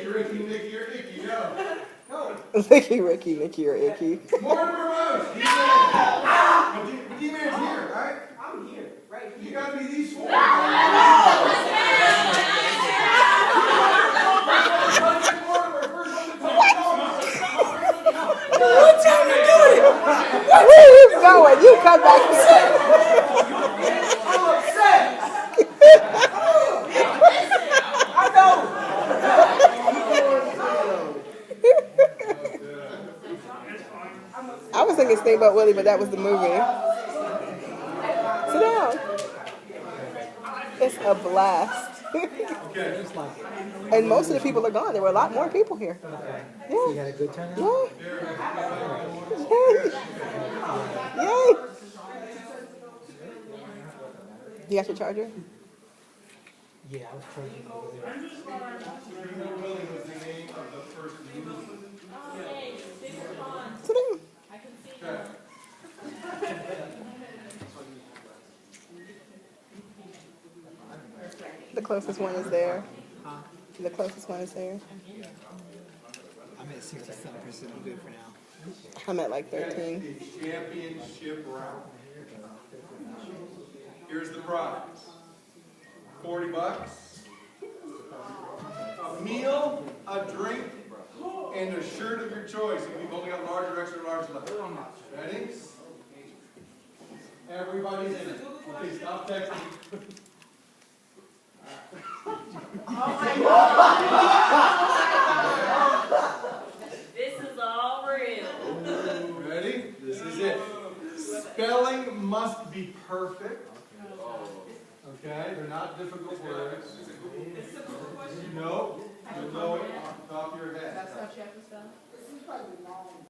Licky, Ricky, Nicky, or Icky, go. Go. Licky, Ricky, Nicky, or Icky. Mortimer Rose, D-Man. But D-Man's here, right? I'm here, right here. You gotta be these four. What time you doing? Where are you going? You come back here. I'm upset. I know. I was thinking Steamboat Willie, but that was the movie. Sit down. It's a blast. Okay. And most of the people are gone. There were a lot more people here. You Yeah. had a good turnout? Yeah. Yay. Yay. You got your charger? Yeah, I was charging over there. Steamboat Willie was the name of the first movie. Sit down. Okay. The closest one is there. The closest one is there. I'm at 67%. I'm good for now. I'm at like 13. The championship round. Here's the prize. $40. A meal, a drink, and a shirt of your choice. If you've only got large or extra large left. Ready? Everybody's in it. Okay, stop texting. This is all real. Ready? This is it. Spelling must be perfect. Okay, they're not difficult words. No, you'll know it off the top of your head. That's how you have to spell?